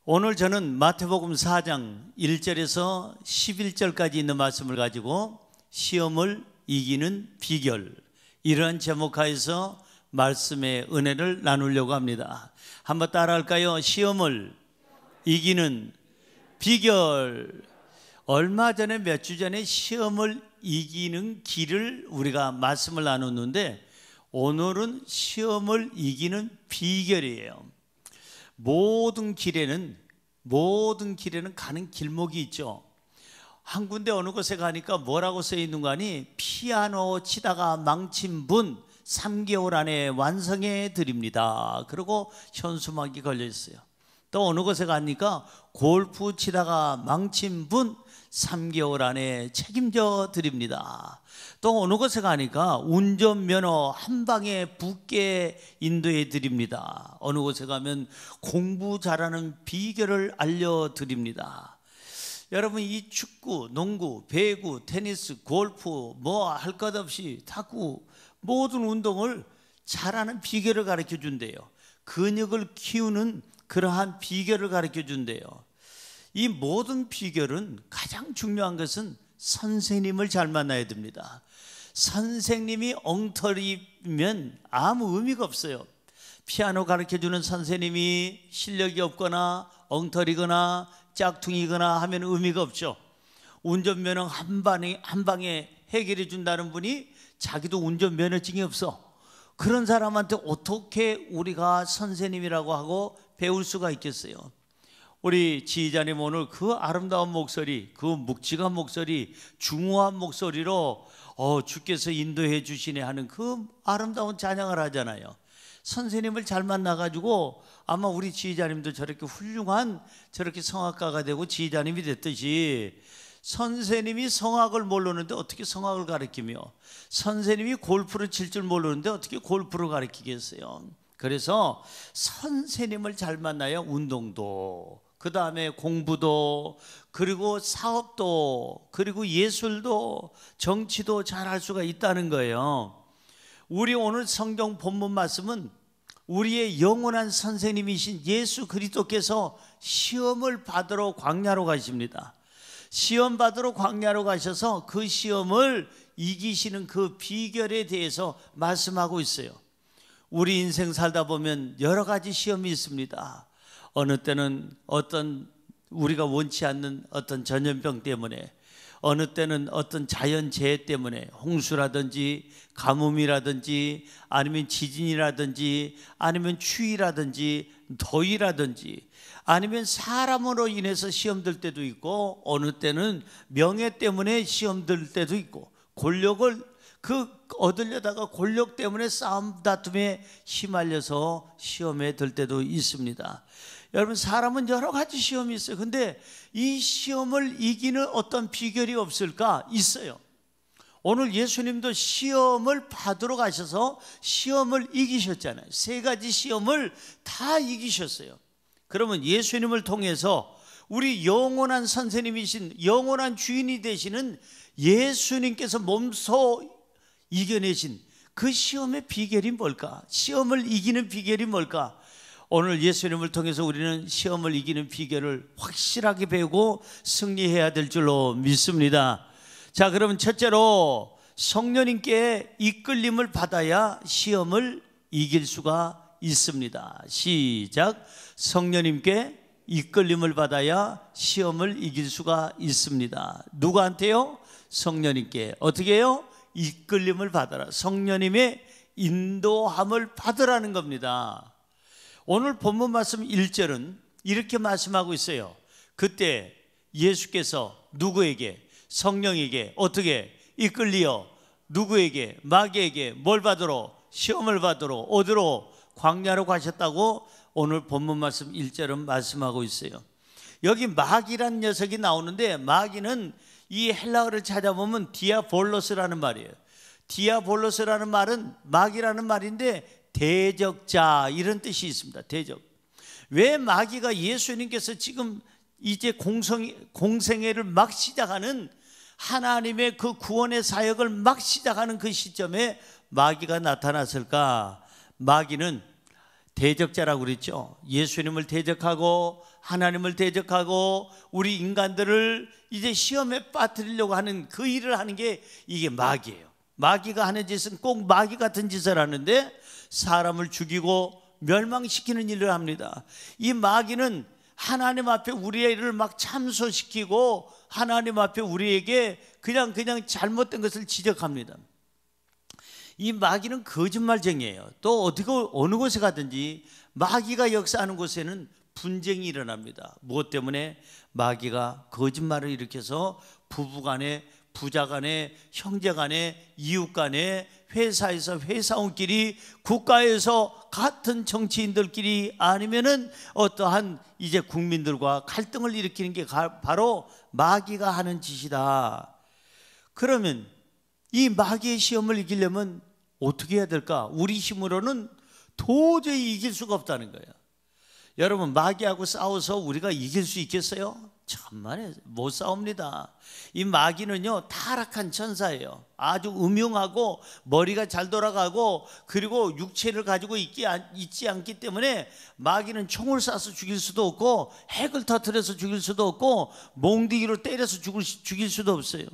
오늘 저는 마태복음 4장 1절에서 11절까지 있는 말씀을 가지고 시험을 이기는 비결, 이러한 제목하에서 말씀의 은혜를 나누려고 합니다. 한번 따라할까요? 시험을 이기는 비결. 얼마 전에 몇 주 전에 시험을 이기는 길을 우리가 말씀을 나눴는데, 오늘은 시험을 이기는 비결이에요. 모든 길에는 가는 길목이 있죠. 한 군데 어느 곳에 가니까 뭐라고 써 있는 거 아니? 피아노 치다가 망친 분 3개월 안에 완성해 드립니다. 그리고 현수막이 걸려 있어요. 또 어느 곳에 가니까 골프 치다가 망친 분 3개월 안에 책임져 드립니다. 또 어느 곳에 가니까 운전면허 한 방에 붙게 인도해 드립니다. 어느 곳에 가면 공부 잘하는 비결을 알려드립니다. 여러분, 이 축구, 농구, 배구, 테니스, 골프, 뭐 할 것 없이 탁구, 모든 운동을 잘하는 비결을 가르쳐 준대요. 근육을 키우는 그러한 비결을 가르쳐 준대요. 이 모든 비결은 가장 중요한 것은 선생님을 잘 만나야 됩니다. 선생님이 엉터리면 아무 의미가 없어요. 피아노 가르쳐주는 선생님이 실력이 없거나 엉터리거나 짝퉁이거나 하면 의미가 없죠. 운전면허 한 방에 해결해 준다는 분이 자기도 운전면허증이 없어. 그런 사람한테 어떻게 우리가 선생님이라고 하고 배울 수가 있겠어요? 우리 지휘자님 오늘 그 아름다운 목소리, 그 묵직한 목소리, 중후한 목소리로 주께서 인도해 주시네 하는 그 아름다운 찬양을 하잖아요. 선생님을 잘 만나가지고 아마 우리 지휘자님도 저렇게 훌륭한 저렇게 성악가가 되고 지휘자님이 됐듯이, 선생님이 성악을 모르는데 어떻게 성악을 가르치며, 선생님이 골프를 칠 줄 모르는데 어떻게 골프를 가르치겠어요? 그래서 선생님을 잘 만나야 운동도, 그 다음에 공부도, 그리고 사업도, 그리고 예술도, 정치도 잘할 수가 있다는 거예요. 우리 오늘 성경 본문 말씀은 우리의 영원한 선생님이신 예수 그리스도께서 시험을 받으러 광야로 가십니다. 시험 받으러 광야로 가셔서 그 시험을 이기시는 그 비결에 대해서 말씀하고 있어요. 우리 인생 살다 보면 여러 가지 시험이 있습니다. 어느 때는 어떤 우리가 원치 않는 어떤 전염병 때문에, 어느 때는 어떤 자연재해 때문에, 홍수라든지 가뭄이라든지 아니면 지진이라든지 아니면 추위라든지 더위라든지 아니면 사람으로 인해서 시험 들 때도 있고, 어느 때는 명예 때문에 시험 들 때도 있고, 권력을 얻으려다가 권력 때문에 싸움 다툼에 휘말려서 시험에 들 때도 있습니다. 여러분, 사람은 여러 가지 시험이 있어요. 근데 이 시험을 이기는 어떤 비결이 없을까? 있어요. 오늘 예수님도 시험을 받으러 가셔서 시험을 이기셨잖아요. 3가지 시험을 다 이기셨어요. 그러면 예수님을 통해서 우리 영원한 선생님이신, 영원한 주인이 되시는 예수님께서 몸소 이겨내신 그 시험의 비결이 뭘까? 시험을 이기는 비결이 뭘까? 오늘 예수님을 통해서 우리는 시험을 이기는 비결을 확실하게 배우고 승리해야 될 줄로 믿습니다. 자, 그러면 첫째로 성령님께 이끌림을 받아야 시험을 이길 수가 있습니다. 시작. 성령님께 이끌림을 받아야 시험을 이길 수가 있습니다. 누구한테요? 성령님께. 어떻게 해요? 이끌림을 받아라. 성령님의 인도함을 받으라는 겁니다. 오늘 본문 말씀 1절은 이렇게 말씀하고 있어요. 그때 예수께서 누구에게? 성령에게 어떻게 이끌리어? 누구에게? 마귀에게 뭘 받으러? 시험을 받으러. 어디로? 광야로 가셨다고 오늘 본문 말씀 1절은 말씀하고 있어요. 여기 마귀란 녀석이 나오는데, 마귀는 이 헬라어를 찾아보면 디아볼로스라는 말이에요. 디아볼로스라는 말은 마귀라는 말인데 대적자, 이런 뜻이 있습니다. 대적. 왜 마귀가 예수님께서 지금 이제 공생애를 막 시작하는, 하나님의 그 구원의 사역을 막 시작하는 그 시점에 마귀가 나타났을까? 마귀는 대적자라고 그랬죠. 예수님을 대적하고 하나님을 대적하고 우리 인간들을 이제 시험에 빠뜨리려고 하는 그 일을 하는 게 이게 마귀예요. 마귀가 하는 짓은 꼭 마귀 같은 짓을 하는데 사람을 죽이고 멸망시키는 일을 합니다. 이 마귀는 하나님 앞에 우리를 막 참소시키고 하나님 앞에 우리에게 그냥 잘못된 것을 지적합니다. 이 마귀는 거짓말쟁이에요. 또 어느 곳에 가든지 마귀가 역사하는 곳에는 분쟁이 일어납니다. 무엇 때문에? 마귀가 거짓말을 일으켜서 부부간에, 부자간에, 형제간에, 이웃간에, 회사에서 회사원끼리, 국가에서 같은 정치인들끼리, 아니면은 어떠한 이제 국민들과 갈등을 일으키는 게 바로 마귀가 하는 짓이다. 그러면 이 마귀의 시험을 이기려면 어떻게 해야 될까? 우리 힘으로는 도저히 이길 수가 없다는 거예요. 여러분, 마귀하고 싸워서 우리가 이길 수 있겠어요? 천만에 못 싸웁니다. 이 마귀는요, 타락한 천사예요. 아주 음흉하고 머리가 잘 돌아가고, 그리고 육체를 가지고 있지 않기 때문에 마귀는 총을 쏴서 죽일 수도 없고, 핵을 터뜨려서 죽일 수도 없고, 몽둥이로 때려서 죽일 수도 없어요.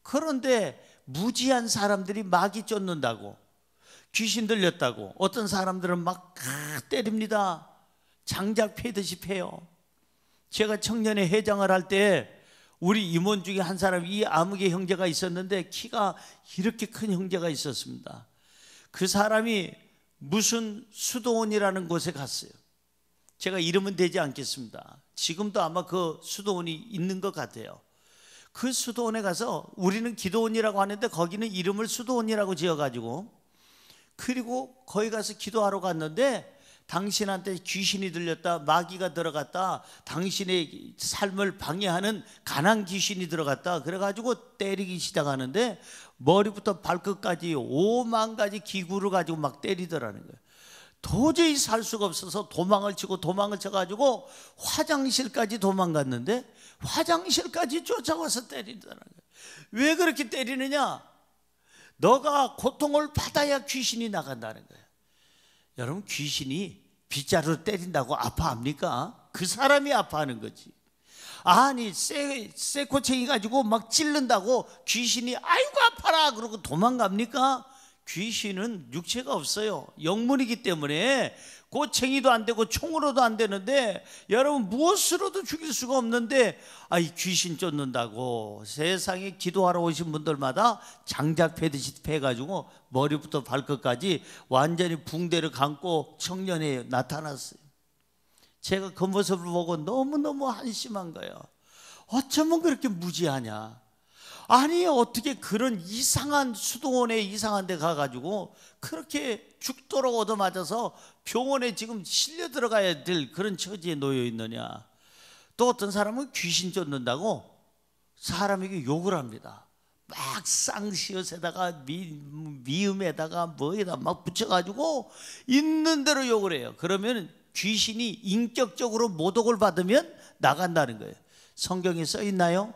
그런데 무지한 사람들이 마귀 쫓는다고, 귀신 들렸다고 어떤 사람들은 막 때립니다. 장작 패듯이 패요. 제가 청년회 회장을 할 때 우리 임원 중에 한 사람, 이 아무개 형제가 있었는데 키가 이렇게 큰 형제가 있었습니다. 그 사람이 무슨 수도원이라는 곳에 갔어요. 제가 이름은 대지 않겠습니다. 지금도 아마 그 수도원이 있는 것 같아요. 그 수도원에 가서, 우리는 기도원이라고 하는데 거기는 이름을 수도원이라고 지어가지고, 그리고 거기 가서 기도하러 갔는데 당신한테 귀신이 들렸다, 마귀가 들어갔다, 당신의 삶을 방해하는 가난 귀신이 들어갔다, 그래가지고 때리기 시작하는데 머리부터 발끝까지 5만 가지 기구를 가지고 막 때리더라는 거예요. 도저히 살 수가 없어서 도망을 쳐가지고 화장실까지 도망갔는데 화장실까지 쫓아와서 때리더라는 거예요. 왜 그렇게 때리느냐? 너가 고통을 받아야 귀신이 나간다는 거예요. 여러분, 귀신이 빗자루로 때린다고 아파합니까? 그 사람이 아파하는 거지. 아니, 쇠코챙이 가지고 막 찌른다고 귀신이 아이고 아파라 그러고 도망갑니까? 귀신은 육체가 없어요. 영문이기 때문에 고챙이도 안 되고 총으로도 안 되는데, 여러분, 무엇으로도 죽일 수가 없는데, 이 귀신 쫓는다고 세상에 기도하러 오신 분들마다 장작 패듯이 패가지고 머리부터 발끝까지 완전히 붕대를 감고 청년회에 나타났어요. 제가 그 모습을 보고 너무너무 한심한 거예요. 어쩌면 그렇게 무지하냐? 아니, 어떻게 그런 이상한 수도원에 이상한 데 가가지고 그렇게 죽도록 얻어맞아서 병원에 지금 실려 들어가야 될 그런 처지에 놓여 있느냐? 또 어떤 사람은 귀신 쫓는다고 사람에게 욕을 합니다. 막 쌍시옷에다가 미음에다가 뭐에다 막 붙여가지고 있는 대로 욕을 해요. 그러면 귀신이 인격적으로 모독을 받으면 나간다는 거예요. 성경에 써 있나요?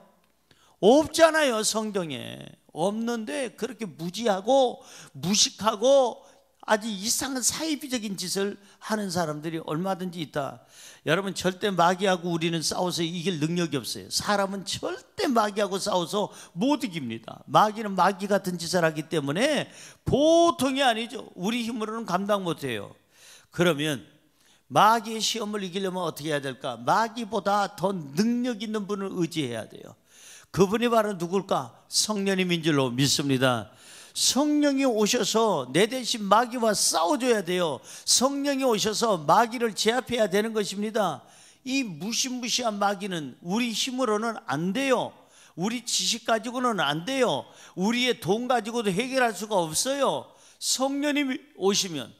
없잖아요. 성경에 없는데 그렇게 무지하고 무식하고 아주 이상한 사이비적인 짓을 하는 사람들이 얼마든지 있다. 여러분, 절대 마귀하고 우리는 싸워서 이길 능력이 없어요. 사람은 절대 마귀하고 싸워서 못 이깁니다. 마귀는 마귀 같은 짓을 하기 때문에 보통이 아니죠. 우리 힘으로는 감당 못해요. 그러면 마귀의 시험을 이기려면 어떻게 해야 될까? 마귀보다 더 능력 있는 분을 의지해야 돼요. 그분이 바로 누굴까? 성령님인 줄로 믿습니다. 성령이 오셔서 내 대신 마귀와 싸워줘야 돼요. 성령이 오셔서 마귀를 제압해야 되는 것입니다. 이 무시무시한 마귀는 우리 힘으로는 안 돼요. 우리 지식 가지고는 안 돼요. 우리의 돈 가지고도 해결할 수가 없어요. 성령님이 오시면,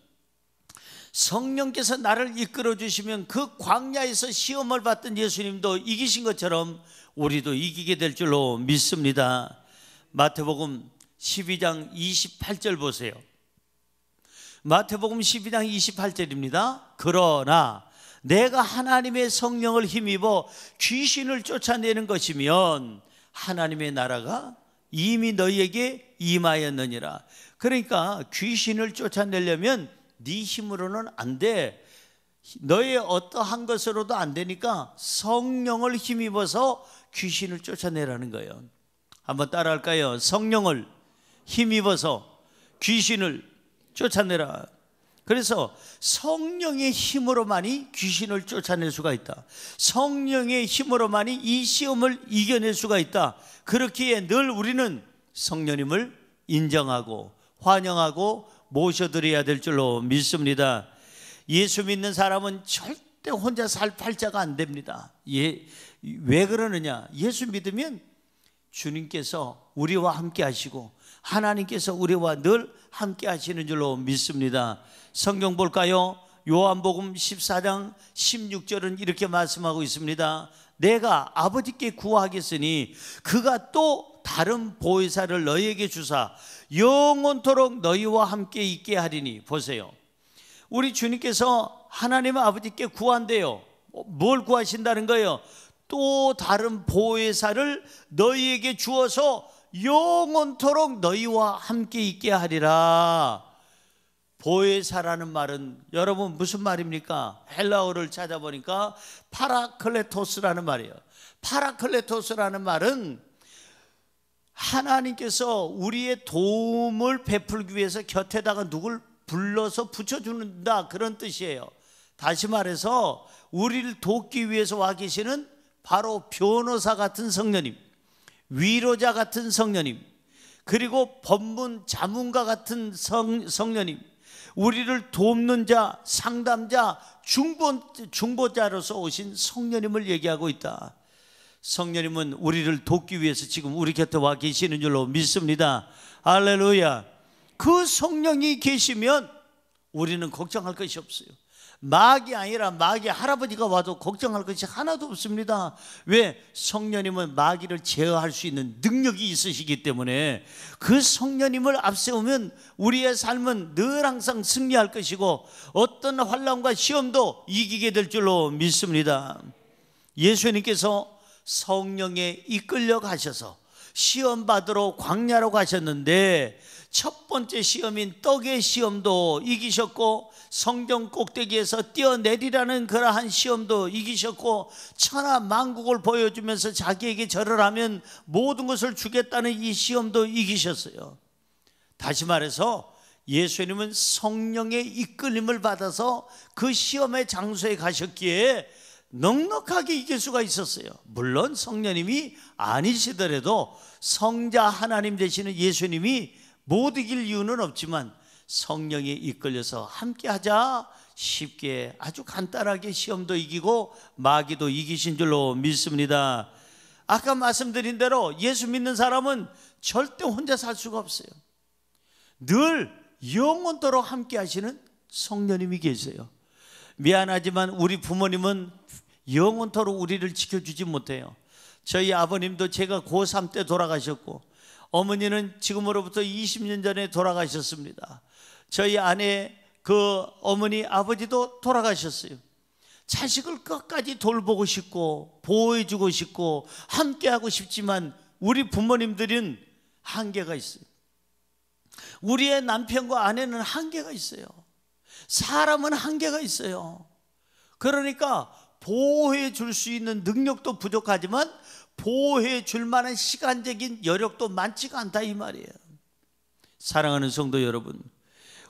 성령께서 나를 이끌어 주시면, 그 광야에서 시험을 받던 예수님도 이기신 것처럼 우리도 이기게 될 줄로 믿습니다. 마태복음 12장 28절 보세요. 마태복음 12장 28절입니다. 그러나 내가 하나님의 성령을 힘입어 귀신을 쫓아내는 것이면 하나님의 나라가 이미 너희에게 임하였느니라. 그러니까 귀신을 쫓아내려면 네 힘으로는 안 돼. 너의 어떠한 것으로도 안 되니까 성령을 힘입어서 귀신을 쫓아내라는 거예요. 한번 따라할까요? 성령을 힘입어서 귀신을 쫓아내라. 그래서 성령의 힘으로만이 귀신을 쫓아낼 수가 있다. 성령의 힘으로만이 이 시험을 이겨낼 수가 있다. 그렇기에 늘 우리는 성령님을 인정하고 환영하고 모셔드려야 될 줄로 믿습니다. 예수 믿는 사람은 절대 혼자 살 팔자가 안 됩니다. 왜 그러느냐? 예수 믿으면 주님께서 우리와 함께 하시고 하나님께서 우리와 늘 함께 하시는 줄로 믿습니다. 성경 볼까요? 요한복음 14장 16절은 이렇게 말씀하고 있습니다. 내가 아버지께 구하겠으니 그가 또 다른 보혜사를 너희에게 주사 영원토록 너희와 함께 있게 하리니. 보세요, 우리 주님께서 하나님 아버지께 구한대요. 뭘 구하신다는 거예요? 또 다른 보혜사를 너희에게 주어서 영원토록 너희와 함께 있게 하리라. 보혜사라는 말은 여러분 무슨 말입니까? 헬라어를 찾아보니까 파라클레토스라는 말이에요. 파라클레토스라는 말은 하나님께서 우리의 도움을 베풀기 위해서 곁에다가 누굴 불러서 붙여주는다, 그런 뜻이에요. 다시 말해서 우리를 돕기 위해서 와 계시는 바로 변호사 같은 성령님, 위로자 같은 성령님, 그리고 법문 자문가 같은 성령님, 우리를 돕는 자, 상담자, 중보자로서 오신 성령님을 얘기하고 있다. 성령님은 우리를 돕기 위해서 지금 우리 곁에 와 계시는 줄로 믿습니다. 할렐루야. 그 성령이 계시면 우리는 걱정할 것이 없어요. 마귀 아니라 마귀 할아버지가 와도 걱정할 것이 하나도 없습니다. 왜? 성령님은 마귀를 제어할 수 있는 능력이 있으시기 때문에 그 성령님을 앞세우면 우리의 삶은 늘 항상 승리할 것이고 어떤 환난과 시험도 이기게 될 줄로 믿습니다. 예수님께서 성령에 이끌려 가셔서 시험 받으러 광야로 가셨는데 첫 번째 시험인 떡의 시험도 이기셨고 성전 꼭대기에서 뛰어내리라는 그러한 시험도 이기셨고 천하 만국을 보여주면서 자기에게 절을 하면 모든 것을 주겠다는 이 시험도 이기셨어요. 다시 말해서 예수님은 성령의 이끌림을 받아서 그 시험의 장소에 가셨기에 넉넉하게 이길 수가 있었어요. 물론 성령님이 아니시더라도 성자 하나님 되시는 예수님이 못 이길 이유는 없지만 성령에 이끌려서 함께하자 쉽게 아주 간단하게 시험도 이기고 마귀도 이기신 줄로 믿습니다. 아까 말씀드린 대로 예수 믿는 사람은 절대 혼자 살 수가 없어요. 늘 영원토록 함께 하시는 성령님이 계세요. 미안하지만 우리 부모님은 영원토록 우리를 지켜주지 못해요. 저희 아버님도 제가 고3 때 돌아가셨고 어머니는 지금으로부터 20년 전에 돌아가셨습니다. 저희 아내 그 어머니 아버지도 돌아가셨어요. 자식을 끝까지 돌보고 싶고 보호해주고 싶고 함께하고 싶지만 우리 부모님들은 한계가 있어요. 우리의 남편과 아내는 한계가 있어요. 사람은 한계가 있어요. 그러니까 보호해 줄 수 있는 능력도 부족하지만 보호해 줄 만한 시간적인 여력도 많지가 않다 이 말이에요. 사랑하는 성도 여러분,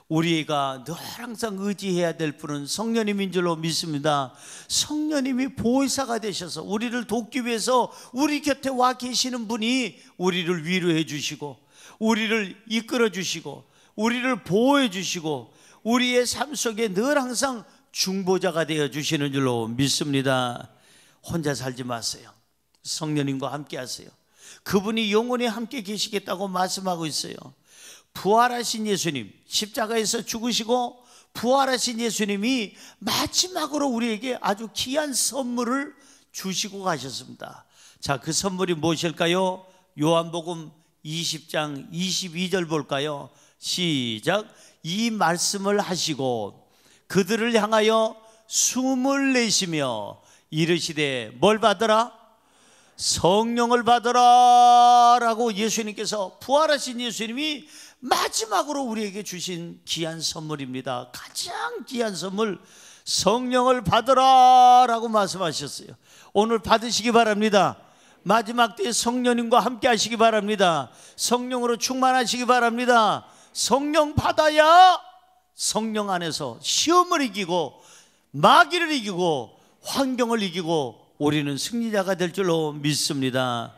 우리가 늘 항상 의지해야 될 분은 성령님인 줄로 믿습니다. 성령님이 보혜사가 되셔서 우리를 돕기 위해서 우리 곁에 와 계시는 분이 우리를 위로해 주시고 우리를 이끌어 주시고 우리를 보호해 주시고 우리의 삶 속에 늘 항상 중보자가 되어 주시는 줄로 믿습니다. 혼자 살지 마세요. 성령님과 함께 하세요. 그분이 영원히 함께 계시겠다고 말씀하고 있어요. 부활하신 예수님, 십자가에서 죽으시고 부활하신 예수님이 마지막으로 우리에게 아주 귀한 선물을 주시고 가셨습니다. 자, 그 선물이 무엇일까요? 요한복음 20장 22절 볼까요? 시작. 이 말씀을 하시고 그들을 향하여 숨을 내쉬며 이르시되 뭘 받으라? 성령을 받으라 라고 예수님께서, 부활하신 예수님이 마지막으로 우리에게 주신 귀한 선물입니다. 가장 귀한 선물, 성령을 받으라 라고 말씀하셨어요. 오늘 받으시기 바랍니다. 마지막 때에 성령님과 함께 하시기 바랍니다. 성령으로 충만하시기 바랍니다. 성령 받아야 성령 안에서 시험을 이기고 마귀를 이기고 환경을 이기고 우리는 승리자가 될 줄로 믿습니다.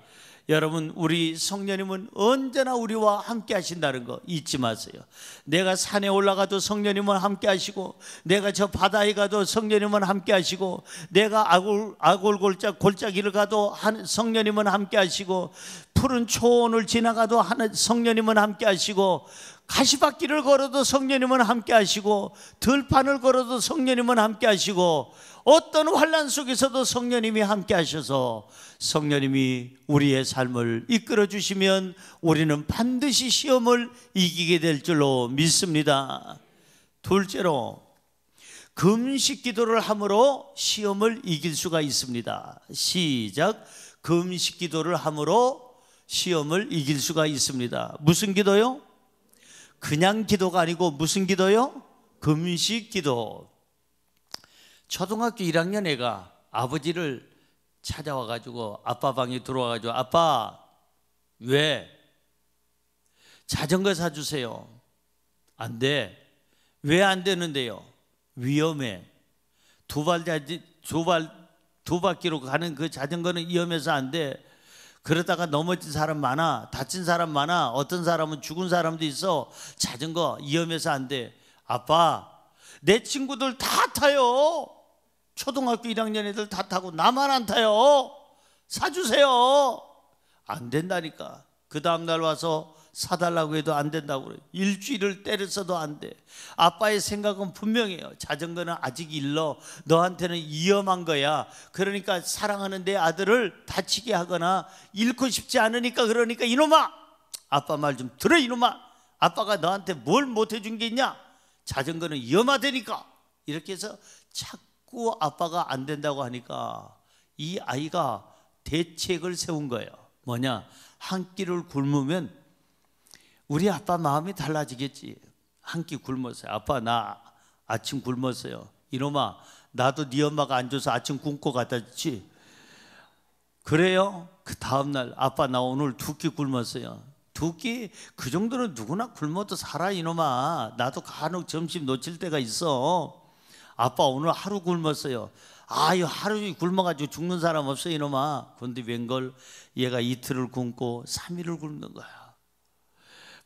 여러분, 우리 성령님은 언제나 우리와 함께 하신다는 거 잊지 마세요. 내가 산에 올라가도 성령님은 함께 하시고, 내가 저 바다에 가도 성령님은 함께 하시고, 내가 골짜기를 가도 성령님은 함께 하시고, 푸른 초원을 지나가도 성령님은 함께 하시고, 가시밭길을 걸어도 성령님은 함께 하시고, 들판을 걸어도 성령님은 함께 하시고, 어떤 환난 속에서도 성령님이 함께 하셔서 성령님이 우리의 삶을 이끌어 주시면 우리는 반드시 시험을 이기게 될 줄로 믿습니다. 둘째로, 금식 기도를 함으로 시험을 이길 수가 있습니다. 시작. 금식 기도를 함으로 시험을 이길 수가 있습니다. 무슨 기도요? 그냥 기도가 아니고 무슨 기도요? 금식 기도. 초등학교 1학년 애가 아버지를 찾아와가지고 아빠 방에 들어와가지고, 아빠 왜 자전거 사주세요. 안 돼. 왜 안 되는데요? 위험해. 두 바퀴로 가는 그 자전거는 위험해서 안 돼. 그러다가 넘어진 사람 많아. 다친 사람 많아. 어떤 사람은 죽은 사람도 있어. 자전거 위험해서 안 돼. 아빠, 내 친구들 다 타요. 초등학교 1학년 애들 다 타고 나만 안 타요. 사주세요. 안 된다니까. 그 다음날 와서 사달라고 해도 안 된다고 그래요. 일주일을 때렸어도 안 돼. 아빠의 생각은 분명해요. 자전거는 아직 일러. 너한테는 위험한 거야. 그러니까 사랑하는 내 아들을 다치게 하거나 잃고 싶지 않으니까, 그러니까 이놈아, 아빠 말 좀 들어. 이놈아, 아빠가 너한테 뭘 못해준 게 있냐? 자전거는 위험하다니까. 이렇게 해서 자꾸 아빠가 안 된다고 하니까 이 아이가 대책을 세운 거예요. 뭐냐? 한 끼를 굶으면 우리 아빠 마음이 달라지겠지. 한 끼 굶었어요. 아빠, 나 아침 굶었어요. 이놈아, 나도 네 엄마가 안 줘서 아침 굶고 갖다 줬지. 그래요? 그 다음날, 아빠 나 오늘 2끼 굶었어요. 2끼? 그 정도는 누구나 굶어도 살아. 이놈아, 나도 간혹 점심 놓칠 때가 있어. 아빠 오늘 하루 굶었어요. 아유, 하루 굶어가지고 죽는 사람 없어 이놈아. 그런데 웬걸 얘가 이틀을 굶고 3일을 굶는 거야.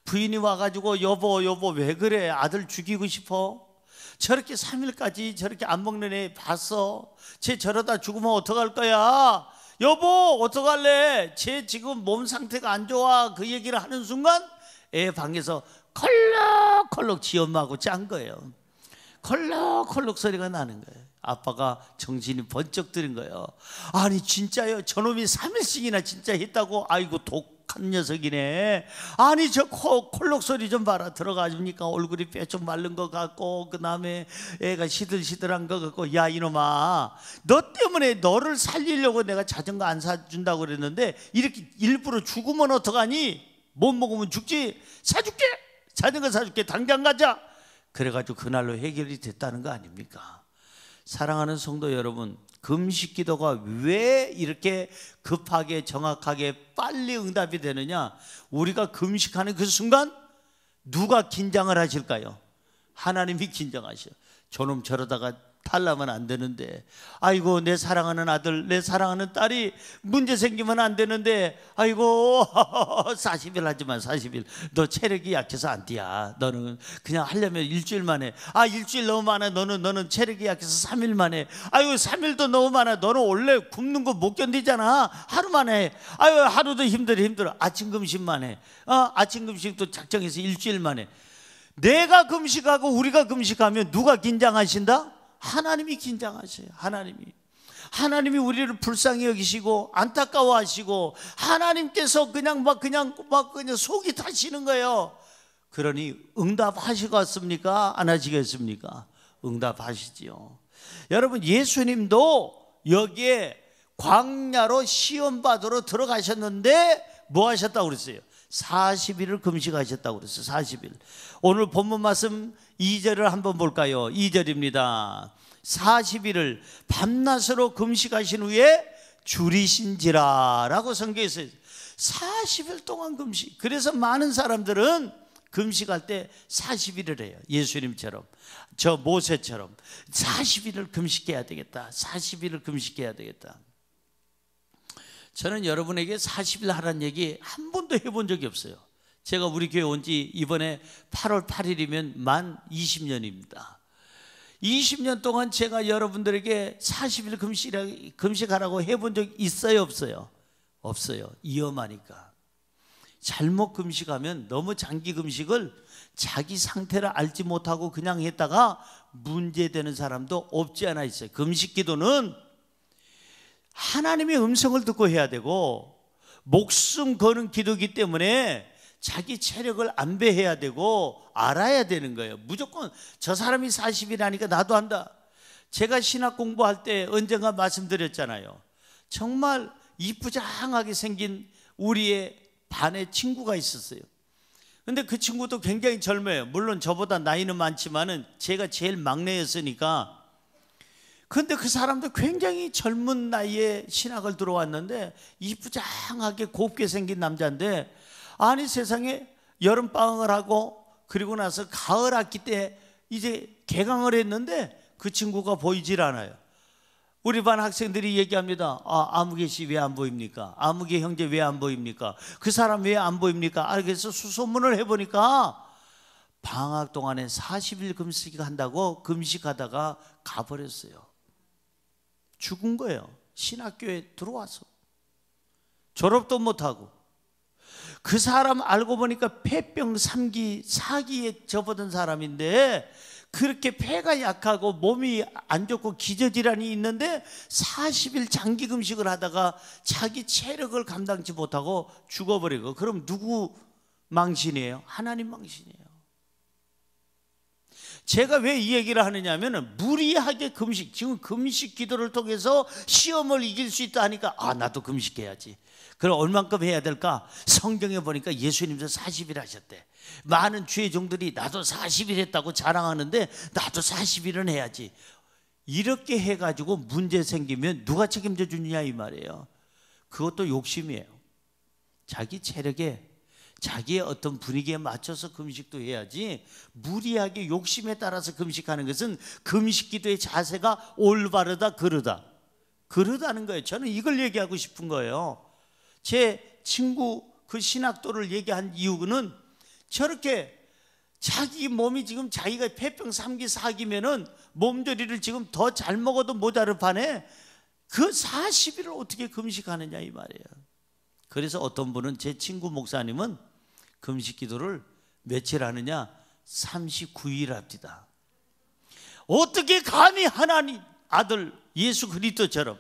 부인이 와가지고 여보 왜 그래? 아들 죽이고 싶어? 저렇게 3일까지 저렇게 안 먹는 애 봤어? 쟤 저러다 죽으면 어떡할 거야? 여보 어떡할래? 쟤 지금 몸 상태가 안 좋아. 그 얘기를 하는 순간 애 방에서 컬럭컬럭 지 엄마하고 짠 거예요. 컬럭컬럭 소리가 나는 거예요. 아빠가 정신이 번쩍 드는 거예요. 아니 진짜요? 저놈이 3일씩이나 진짜 했다고? 아이고 독한 녀석이네. 아니 저 콜록 소리 좀 봐라. 들어가니까 얼굴이 뼈쪽 마른 것 같고, 그 다음에 애가 시들시들한 것 같고. 야 이놈아, 너 때문에 너를 살리려고 내가 자전거 안 사준다고 그랬는데 이렇게 일부러 죽으면 어떡하니? 못 먹으면 죽지. 사줄게, 자전거 사줄게, 당장 가자. 그래가지고 그날로 해결이 됐다는 거 아닙니까? 사랑하는 성도 여러분, 금식 기도가 왜 이렇게 급하게 정확하게 빨리 응답이 되느냐? 우리가 금식하는 그 순간 누가 긴장을 하실까요? 하나님이 긴장하셔. 저놈 저러다가 탈라면 안 되는데, 아이고 내 사랑하는 아들, 내 사랑하는 딸이 문제 생기면 안 되는데, 아이고 40일 하지만 40일 너 체력이 약해서 안 돼야. 너는 그냥 하려면 일주일 만에. 아 일주일 너무 많아. 너는 체력이 약해서 3일 만에. 아이고 3일도 너무 많아. 너는 원래 굶는 거 못 견디잖아. 하루 만에. 아이고 하루도 힘들어. 아침 금식만 해. 아침 금식도 작정해서 일주일 만에. 내가 금식하고 우리가 금식하면 누가 긴장하신다? 하나님이 긴장하셔요. 하나님이 우리를 불쌍히 여기시고 안타까워하시고, 하나님께서 그냥 속이 타시는 거예요. 그러니 응답하시겠습니까? 안 하시겠습니까? 응답하시지요. 여러분, 예수님도 여기에 광야로 시험 받으러 들어가셨는데 뭐 하셨다고 그랬어요? 40일을 금식하셨다고 그랬어요. 40일. 오늘 본문 말씀 2절을 한번 볼까요? 2절입니다. 40일을 밤낮으로 금식하신 후에 줄이신지라 라고 성경에 있어요. 40일 동안 금식. 그래서 많은 사람들은 금식할 때 40일을 해요. 예수님처럼, 저 모세처럼 40일을 금식해야 되겠다. 40일을 금식해야 되겠다. 저는 여러분에게 40일 하라는 얘기 한 번도 해본 적이 없어요. 제가 우리 교회 온 지 이번에 8월 8일이면 만 20년입니다. 20년 동안 제가 여러분들에게 40일 금식하라고 해본 적 있어요, 없어요? 없어요. 위험하니까. 잘못 금식하면 너무 장기 금식을 자기 상태를 알지 못하고 그냥 했다가 문제되는 사람도 없지 않아 있어요. 금식 기도는 하나님의 음성을 듣고 해야 되고 목숨 거는 기도이기 때문에 자기 체력을 안배해야 되고 알아야 되는 거예요. 무조건 저 사람이 40일 하니까 나도 한다. 제가 신학 공부할 때 언젠가 말씀드렸잖아요. 정말 이쁘장하게 생긴 우리의 반에 친구가 있었어요. 근데 그 친구도 굉장히 젊어요. 물론 저보다 나이는 많지만은 제가 제일 막내였으니까. 근데 그 사람도 굉장히 젊은 나이에 신학을 들어왔는데 이쁘장하게 곱게 생긴 남자인데, 아니 세상에 여름방학을 하고 그리고 나서 가을 학기 때 이제 개강을 했는데 그 친구가 보이질 않아요. 우리 반 학생들이 얘기합니다. 아무개 씨 왜 안 보입니까? 아무개 형제 왜 안 보입니까? 그 사람 왜 안 보입니까? 그래서 수소문을 해보니까 방학 동안에 40일 금식한다고 금식하다가 가버렸어요. 죽은 거예요. 신학교에 들어와서 졸업도 못하고. 그 사람 알고 보니까 폐병 3기 4기에 접어든 사람인데 그렇게 폐가 약하고 몸이 안 좋고 기저질환이 있는데 40일 장기 금식을 하다가 자기 체력을 감당치 못하고 죽어버리고. 그럼 누구 망신이에요? 하나님 망신이에요. 제가 왜 이 얘기를 하느냐 하면 무리하게 금식, 지금 금식 기도를 통해서 시험을 이길 수 있다 하니까 나도 금식해야지. 그럼 얼만큼 해야 될까? 성경에 보니까 예수님도 40일 하셨대. 많은 주의 종들이 나도 40일 했다고 자랑하는데 나도 40일은 해야지. 이렇게 해가지고 문제 생기면 누가 책임져 주느냐 이 말이에요. 그것도 욕심이에요. 자기 체력에, 자기의 어떤 분위기에 맞춰서 금식도 해야지 무리하게 욕심에 따라서 금식하는 것은 금식 기도의 자세가 올바르다 그러다는 거예요. 저는 이걸 얘기하고 싶은 거예요. 제 친구 그 신학도를 얘기한 이유는 저렇게 자기 몸이 지금 자기가 폐병 3기 4기면은 몸조리를 지금 더 잘 먹어도 모자를 판에 그 40일을 어떻게 금식하느냐 이 말이에요. 그래서 어떤 분은, 제 친구 목사님은 금식 기도를 며칠 하느냐? 39일 합니다. 어떻게 감히 하나님 아들 예수 그리스도처럼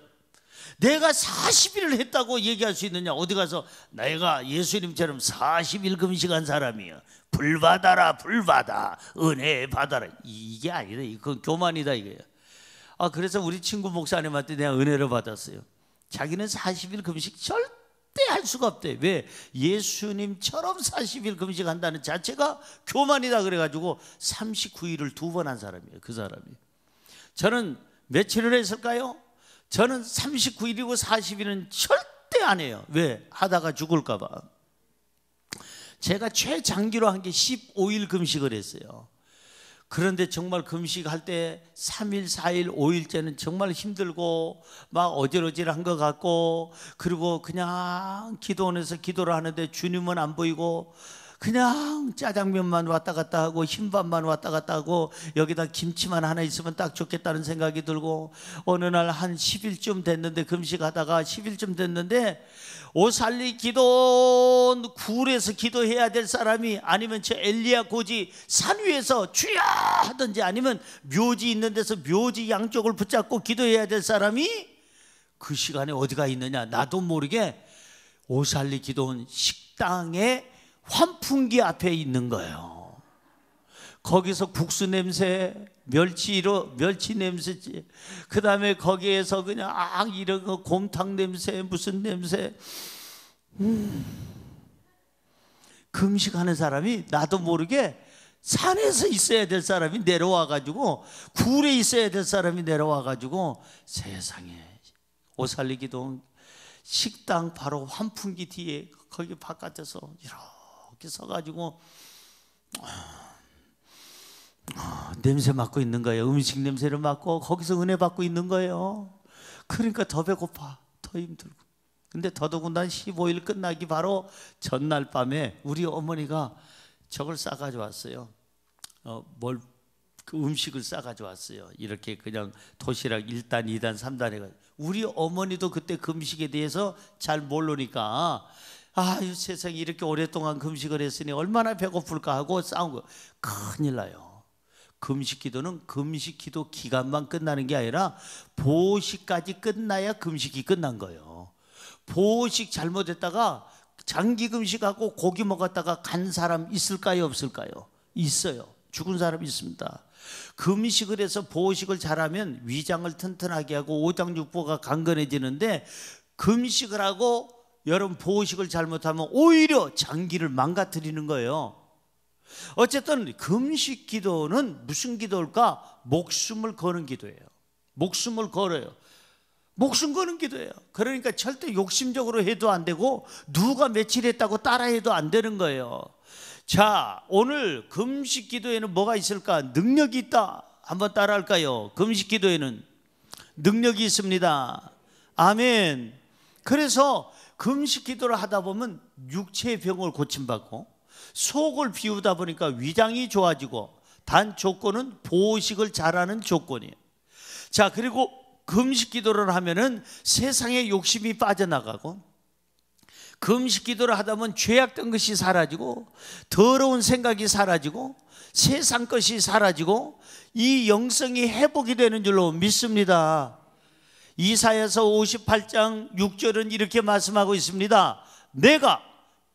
내가 40일을 했다고 얘기할 수 있느냐? 어디 가서 내가 예수님처럼 40일 금식한 사람이야, 불 받아라, 불 받아, 은혜 받아라, 이게 아니다. 이건 교만이다 이거예요. 그래서 우리 친구 목사님한테 내가 은혜를 받았어요. 자기는 40일 금식 절대 할 수가 없대. 왜? 예수님처럼 40일 금식한다는 자체가 교만이다 그래가지고 39일을 2번 한 사람이에요. 그 사람이. 저는 며칠을 했을까요? 저는 39일이고 40일은 절대 안 해요. 왜? 하다가 죽을까 봐. 제가 최장기로 한 게 15일 금식을 했어요. 그런데 정말 금식할 때 3일, 4일, 5일째는 정말 힘들고 막 어질어질한 것 같고, 그리고 그냥 기도원에서 기도를 하는데 주님은 안 보이고 그냥 짜장면만 왔다 갔다 하고 흰밥만 왔다 갔다 하고 여기다 김치만 하나 있으면 딱 좋겠다는 생각이 들고, 어느 날 한 10일쯤 됐는데, 금식하다가 10일쯤 됐는데 오살리 기도 굴에서 기도해야 될 사람이, 아니면 저 엘리야 고지 산 위에서 주야 하든지, 아니면 묘지 있는 데서 묘지 양쪽을 붙잡고 기도해야 될 사람이 그 시간에 어디가 있느냐? 나도 모르게 오살리 기도원 식당에 환풍기 앞에 있는 거예요. 거기서 국수 냄새, 멸치 냄새, 그 다음에 거기에서 그냥 이런 거 곰탕 냄새, 무슨 냄새. 금식하는 사람이 나도 모르게 산에서 있어야 될 사람이 내려와가지고, 굴에 있어야 될 사람이 내려와가지고, 세상에 오살리기동 식당 바로 환풍기 뒤에 거기 바깥에서 이렇게 서가지고 냄새 맡고 있는 거예요. 음식 냄새를 맡고 거기서 은혜 받고 있는 거예요. 그러니까 더 배고파, 더 힘들고. 근데 더더군다나 15일 끝나기 바로 전날 밤에 우리 어머니가 저걸 싸가지고 왔어요. 그 음식을 싸가지고 왔어요. 이렇게 그냥 도시락 1단, 2단, 3단 해가지고. 우리 어머니도 그때 금식에 대해서 잘 모르니까, 아유 세상에 이렇게 오랫동안 금식을 했으니 얼마나 배고플까 하고 싸운 거. 큰일 나요. 금식 기도는 금식 기도 기간만 끝나는 게 아니라 보식까지 끝나야 금식이 끝난 거예요. 보식 잘못했다가 장기 금식하고 고기 먹었다가 간 사람 있을까요, 없을까요? 있어요. 죽은 사람 있습니다. 금식을 해서 보식을 잘하면 위장을 튼튼하게 하고 오장육부가 강건해지는데, 금식을 하고 여러분 보식을 잘못하면 오히려 장기를 망가뜨리는 거예요. 어쨌든 금식 기도는 무슨 기도일까? 목숨을 거는 기도예요. 목숨을 걸어요. 목숨 거는 기도예요. 그러니까 절대 욕심적으로 해도 안 되고 누가 며칠 했다고 따라해도 안 되는 거예요. 자, 오늘 금식 기도에는 뭐가 있을까? 능력이 있다. 한번 따라할까요? 금식 기도에는 능력이 있습니다. 아멘. 그래서 금식 기도를 하다 보면 육체의 병을 고침받고 속을 비우다 보니까 위장이 좋아지고, 단 조건은 보식을 잘하는 조건이에요. 자, 그리고 금식 기도를 하면은 세상의 욕심이 빠져나가고, 금식 기도를 하다 보면 죄악된 것이 사라지고, 더러운 생각이 사라지고, 세상 것이 사라지고, 이 영성이 회복이 되는 줄로 믿습니다. 이사야서 58장 6절은 이렇게 말씀하고 있습니다. 내가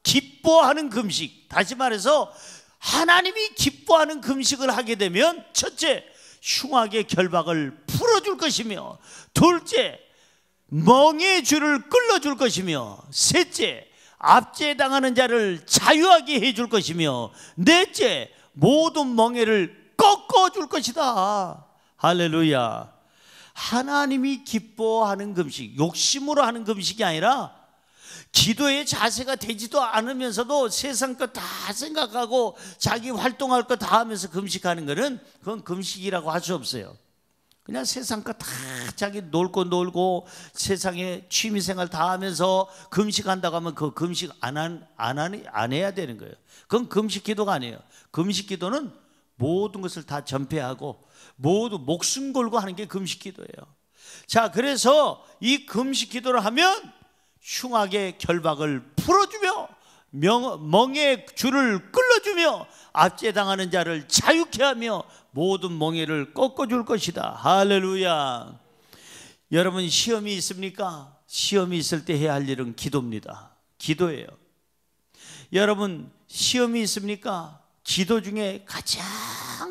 기뻐하는 금식, 다시 말해서 하나님이 기뻐하는 금식을 하게 되면, 첫째, 흉악의 결박을 풀어줄 것이며, 둘째, 멍의 줄을 끌어줄 것이며, 셋째, 압제당하는 자를 자유하게 해줄 것이며, 넷째, 모든 멍에를 꺾어줄 것이다. 할렐루야. 하나님이 기뻐하는 금식, 욕심으로 하는 금식이 아니라 기도의 자세가 되지도 않으면서도 세상 것 다 생각하고 자기 활동할 거 다 하면서 금식하는 거는, 그건 금식이라고 할 수 없어요. 그냥 세상 것 다 자기 놀 거 놀고 세상에 취미생활 다 하면서 금식한다고 하면 그 금식 안 해야 되는 거예요. 그건 금식 기도가 아니에요. 금식 기도는 모든 것을 다 전폐하고 모두 목숨 걸고 하는 게 금식 기도예요. 자, 그래서 이 금식 기도를 하면 흉악의 결박을 풀어주며 멍의 줄을 끌어주며 압제당하는 자를 자유케 하며 모든 멍에를 꺾어줄 것이다. 할렐루야. 여러분, 시험이 있습니까? 시험이 있을 때 해야 할 일은 기도입니다. 기도예요. 여러분, 시험이 있습니까? 기도 중에 가장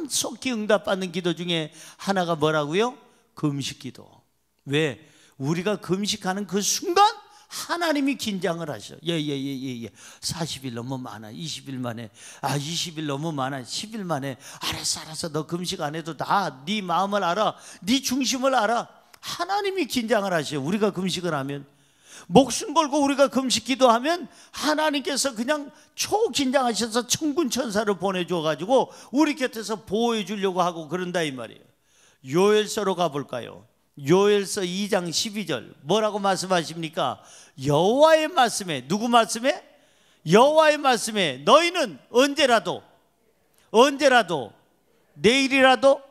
속히 응답받는 기도 중에 하나가 뭐라고요? 금식 기도. 왜? 우리가 금식하는 그 순간 하나님이 긴장을 하셔. 40일 너무 많아. 20일 만에. 20일 너무 많아. 10일 만에. 알았어. 너 금식 안 해도 다 네 마음을 알아. 네 중심을 알아. 하나님이 긴장을 하셔. 우리가 금식을 하면. 목숨 걸고 우리가 금식 기도하면 하나님께서 그냥 초긴장하셔서 천군 천사를 보내줘가지고 우리 곁에서 보호해 주려고 하고 그런다 이 말이에요. 요엘서로 가볼까요? 요엘서 2장 12절 뭐라고 말씀하십니까? 여호와의 말씀에, 누구 말씀에? 여호와의 말씀에 너희는 언제라도 내일이라도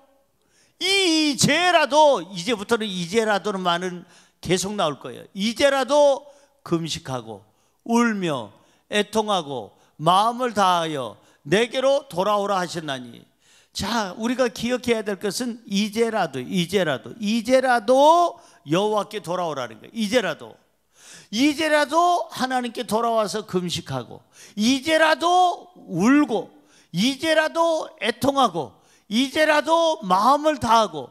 이제라도, 이제부터는 이제라도는 많은 계속 나올 거예요. 이제라도 금식하고 울며 애통하고 마음을 다하여 내게로 돌아오라 하셨나니. 자, 우리가 기억해야 될 것은 이제라도 여호와께 돌아오라는 거예요. 이제라도 하나님께 돌아와서 금식하고, 이제라도 울고, 이제라도 애통하고, 이제라도 마음을 다하고,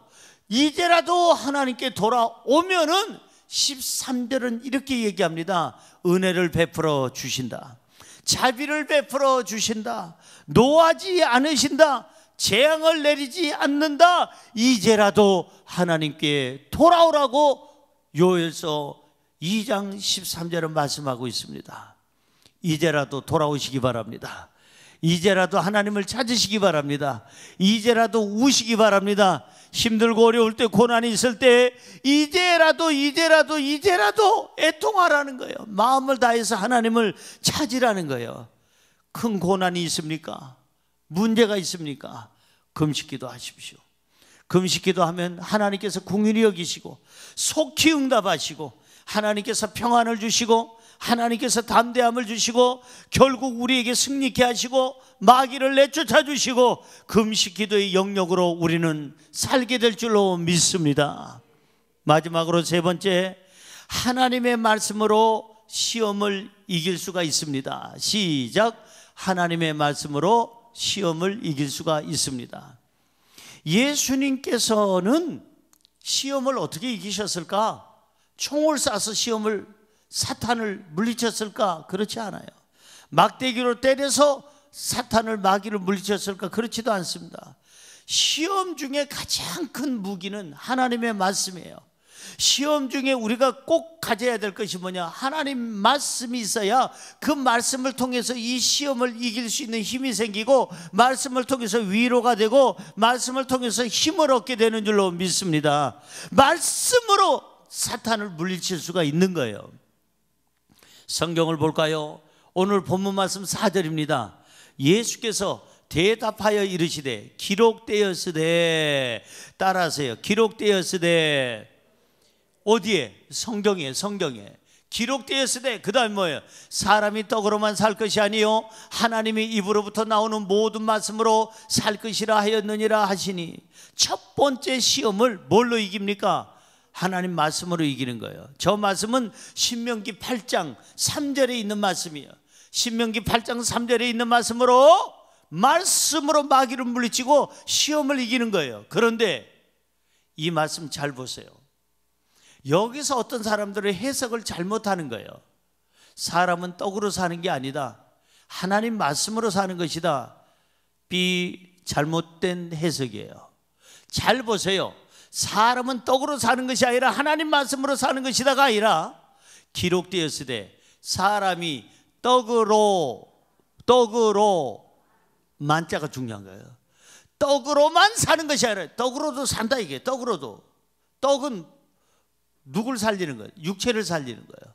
이제라도 하나님께 돌아오면은 13절은 이렇게 얘기합니다. 은혜를 베풀어 주신다. 자비를 베풀어 주신다, 노하지 않으신다, 재앙을 내리지 않는다, 이제라도 하나님께 돌아오라고 요엘서 2장 13절은 말씀하고 있습니다. 이제라도 돌아오시기 바랍니다. 이제라도 하나님을 찾으시기 바랍니다. 이제라도 우시기 바랍니다. 힘들고 어려울 때, 고난이 있을 때 이제라도 애통하라는 거예요. 마음을 다해서 하나님을 찾으라는 거예요. 큰 고난이 있습니까? 문제가 있습니까? 금식기도 하십시오. 금식기도 하면 하나님께서 긍휼히 여기시고 속히 응답하시고 하나님께서 평안을 주시고 하나님께서 담대함을 주시고 결국 우리에게 승리케 하시고 마귀를 내쫓아 주시고 금식기도의 영역으로 우리는 살게 될 줄로 믿습니다. 마지막으로 세 번째, 하나님의 말씀으로 시험을 이길 수가 있습니다. 시작. 하나님의 말씀으로 시험을 이길 수가 있습니다. 예수님께서는 시험을 어떻게 이기셨을까? 총을 쏴서 사탄을 물리쳤을까? 그렇지 않아요. 막대기로 때려서 사탄을, 마귀를 물리쳤을까? 그렇지도 않습니다. 시험 중에 가장 큰 무기는 하나님의 말씀이에요. 시험 중에 우리가 꼭 가져야 될 것이 뭐냐? 하나님 말씀이 있어야 그 말씀을 통해서 이 시험을 이길 수 있는 힘이 생기고, 말씀을 통해서 위로가 되고, 말씀을 통해서 힘을 얻게 되는 줄로 믿습니다. 말씀으로 사탄을 물리칠 수가 있는 거예요. 성경을 볼까요? 오늘 본문 말씀 4절입니다. 예수께서 대답하여 이르시되 기록되었으되, 따라하세요. 기록되었으되, 어디에? 성경에 기록되었으되, 그 다음 뭐예요? 사람이 떡으로만 살 것이 아니요 하나님의 입으로부터 나오는 모든 말씀으로 살 것이라 하였느니라 하시니, 첫 번째 시험을 뭘로 이깁니까? 하나님 말씀으로 이기는 거예요. 저 말씀은 신명기 8장 3절에 있는 말씀이에요. 신명기 8장 3절에 있는 말씀으로 마귀를 물리치고 시험을 이기는 거예요. 그런데 이 말씀 잘 보세요. 여기서 어떤 사람들은 해석을 잘못하는 거예요. 사람은 떡으로 사는 게 아니다, 하나님 말씀으로 사는 것이다. 잘못된 해석이에요. 잘 보세요. 사람은 떡으로 사는 것이 아니라 하나님 말씀으로 사는 것이다가 아니라, 기록되었으되 사람이 떡으로 만자가 중요한 거예요. 떡으로만 사는 것이 아니라, 떡으로도 산다 이게. 떡은 누굴 살리는 거예요? 육체를 살리는 거예요.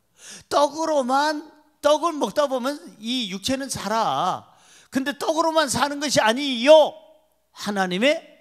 떡을 먹다 보면 이 육체는 살아. 근데 떡으로만 사는 것이 아니요, 하나님의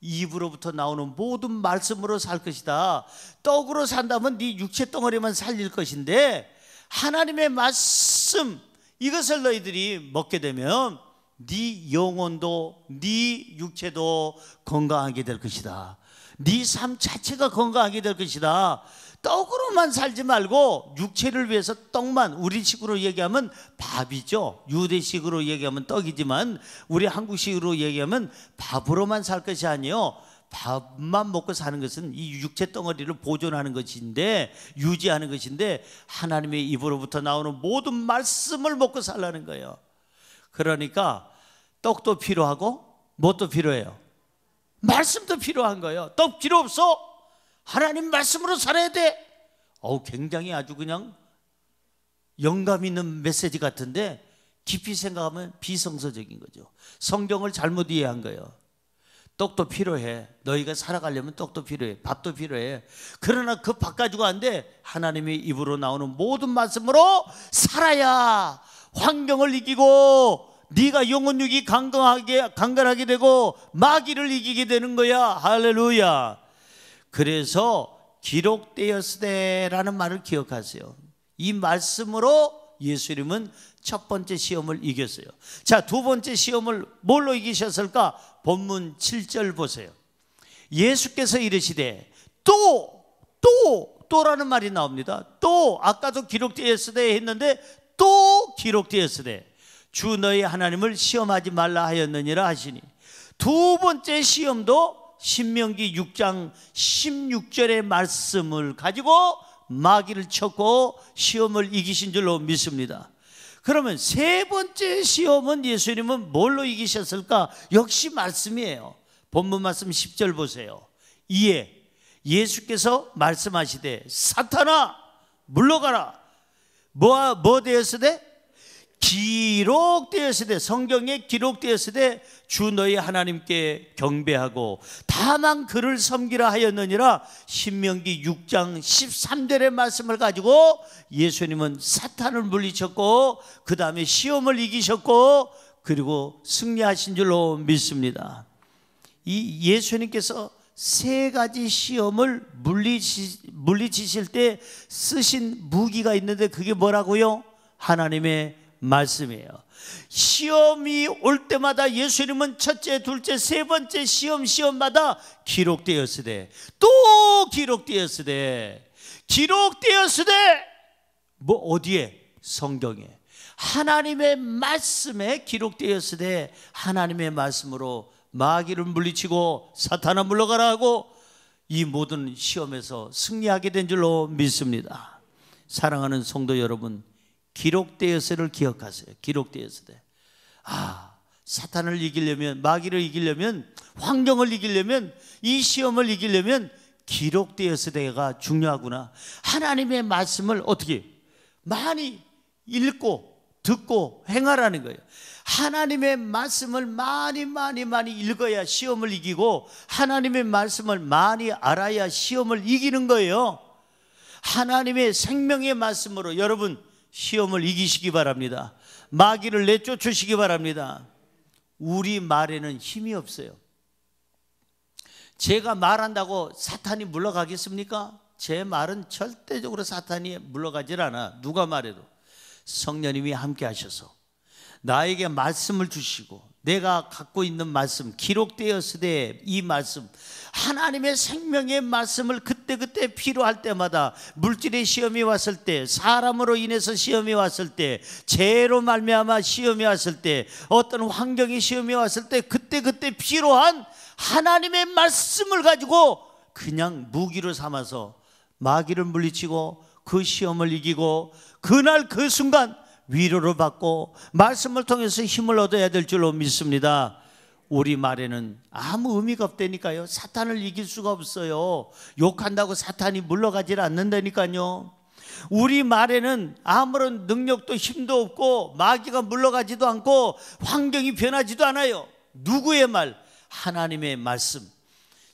입으로부터 나오는 모든 말씀으로 살 것이다. 떡으로 산다면 네 육체 덩어리만 살릴 것인데, 하나님의 말씀, 이것을 너희들이 먹게 되면 네 영혼도 네 육체도 건강하게 될 것이다. 네 삶 자체가 건강하게 될 것이다. 떡으로만 살지 말고 육체를 위해서 떡만, 우리식으로 얘기하면 밥이죠. 유대식으로 얘기하면 떡이지만 우리 한국식으로 얘기하면 밥으로만 살 것이 아니요, 밥만 먹고 사는 것은 이 육체 덩어리를 보존하는 것인데, 유지하는 것인데, 하나님의 입으로부터 나오는 모든 말씀을 먹고 살라는 거예요. 그러니까 떡도 필요하고 무엇도 필요해요? 말씀도 필요한 거예요. 떡 필요 없어? 하나님 말씀으로 살아야 돼. 굉장히 아주 그냥 영감 있는 메시지 같은데, 깊이 생각하면 비성서적인 거죠. 성경을 잘못 이해한 거예요. 떡도 필요해. 너희가 살아가려면 떡도 필요해. 밥도 필요해. 그러나 그 밥 가지고 안 돼. 하나님의 입으로 나오는 모든 말씀으로 살아야 환경을 이기고 네가 영혼육이 강건하게 되고 마귀를 이기게 되는 거야. 할렐루야. 그래서 기록되었으되라는 말을 기억하세요. 이 말씀으로 예수님은 첫 번째 시험을 이겼어요. 자, 두 번째 시험을 뭘로 이기셨을까? 본문 7절 보세요. 예수께서 이르시되 또라는 말이 나옵니다. 또, 아까도 기록되었으되 했는데 또 기록되었으되 주 너희 하나님을 시험하지 말라 하였느니라 하시니, 두 번째 시험도 신명기 6장 16절의 말씀을 가지고 마귀를 쳤고 시험을 이기신 줄로 믿습니다. 그러면 세 번째 시험은 예수님은 뭘로 이기셨을까? 역시 말씀이에요. 본문 말씀 10절 보세요. 이에 예수께서 말씀하시되 사탄아 물러가라. 뭐 되었으되? 기록되었으되, 성경에 기록되었으되 주 너희 하나님께 경배하고 다만 그를 섬기라 하였느니라. 신명기 6장 13절의 말씀을 가지고 예수님은 사탄을 물리쳤고 그 다음에 시험을 이기셨고 그리고 승리하신 줄로 믿습니다. 이 예수님께서 세 가지 시험을 물리치실 때 쓰신 무기가 있는데 그게 뭐라고요? 하나님의 말씀이에요. 시험이 올 때마다 예수님은 첫째, 둘째, 세 번째 시험마다 기록되었으되, 또 기록되었으되, 뭐 어디에? 성경에, 하나님의 말씀에 기록되었으되 하나님의 말씀으로 마귀를 물리치고 사탄아 물러가라 하고 이 모든 시험에서 승리하게 된 줄로 믿습니다. 사랑하는 성도 여러분, 기록되었으를 기억하세요. 기록되었으되, 사탄을 이기려면, 마귀를 이기려면, 환경을 이기려면, 이 시험을 이기려면 기록되었으되가 중요하구나. 하나님의 말씀을 어떻게 많이 읽고 듣고 행하라는 거예요. 하나님의 말씀을 많이 읽어야 시험을 이기고 하나님의 말씀을 많이 알아야 시험을 이기는 거예요. 하나님의 생명의 말씀으로 여러분 시험을 이기시기 바랍니다. 마귀를 내쫓으시기 바랍니다. 우리 말에는 힘이 없어요. 제가 말한다고 사탄이 물러가겠습니까? 제 말은 절대적으로 사탄이 물러가질 않아. 누가 말해도 성령님이 함께 하셔서 나에게 말씀을 주시고 내가 갖고 있는 말씀, 기록되었으되 이 말씀, 하나님의 생명의 말씀을 그때그때 필요할 때마다, 물질의 시험이 왔을 때, 사람으로 인해서 시험이 왔을 때, 죄로 말미암아 시험이 왔을 때, 어떤 환경의 시험이 왔을 때 그때그때 필요한 하나님의 말씀을 가지고 그냥 무기로 삼아서 마귀를 물리치고 그 시험을 이기고 그날 그 순간 위로를 받고 말씀을 통해서 힘을 얻어야 될 줄로 믿습니다. 우리 말에는 아무 의미가 없다니까요. 사탄을 이길 수가 없어요. 욕한다고 사탄이 물러가질 않는다니까요. 우리 말에는 아무런 능력도 힘도 없고 마귀가 물러가지도 않고 환경이 변하지도 않아요. 누구의 말? 하나님의 말씀.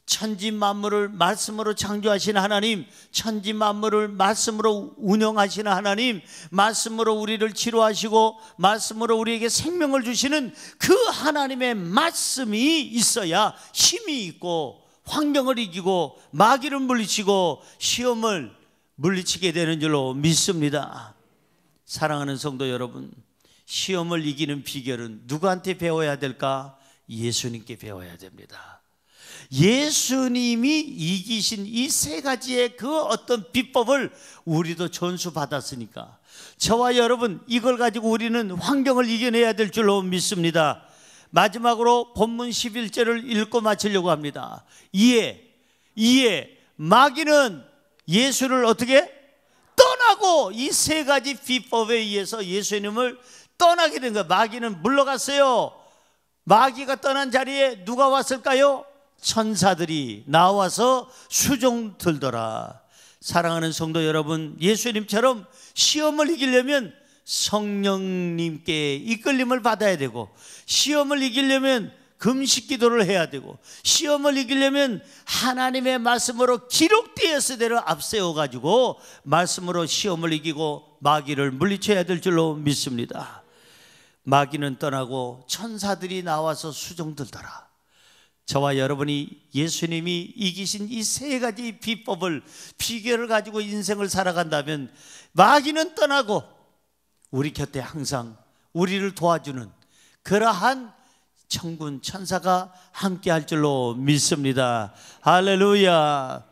천지 만물을 말씀으로 창조하신 하나님, 천지 만물을 말씀으로 운영하시는 하나님, 말씀으로 우리를 치료하시고 말씀으로 우리에게 생명을 주시는 그 하나님의 말씀이 있어야 힘이 있고 환경을 이기고 마귀를 물리치고 시험을 물리치게 되는 줄로 믿습니다. 사랑하는 성도 여러분, 시험을 이기는 비결은 누구한테 배워야 될까? 예수님께 배워야 됩니다. 예수님이 이기신 이 세 가지의 그 어떤 비법을 우리도 전수받았으니까 저와 여러분 이걸 가지고 우리는 환경을 이겨내야 될 줄로 믿습니다. 마지막으로 본문 11절을 읽고 마치려고 합니다. 이에 마귀는 예수를 어떻게? 떠나고 이 세 가지 비법에 의해서 예수님을 떠나게 된 거예요. 마귀는 물러갔어요. 마귀가 떠난 자리에 누가 왔을까요? 천사들이 나와서 수종 들더라. 사랑하는 성도 여러분, 예수님처럼 시험을 이기려면 성령님께 이끌림을 받아야 되고, 시험을 이기려면 금식 기도를 해야 되고, 시험을 이기려면 하나님의 말씀으로 기록되었으대로 앞세워가지고 말씀으로 시험을 이기고 마귀를 물리쳐야 될 줄로 믿습니다. 마귀는 떠나고 천사들이 나와서 수종 들더라. 저와 여러분이 예수님이 이기신 이 세 가지 비결을 가지고 인생을 살아간다면 마귀는 떠나고 우리 곁에 항상 우리를 도와주는 그러한 천군 천사가 함께 할 줄로 믿습니다. 할렐루야.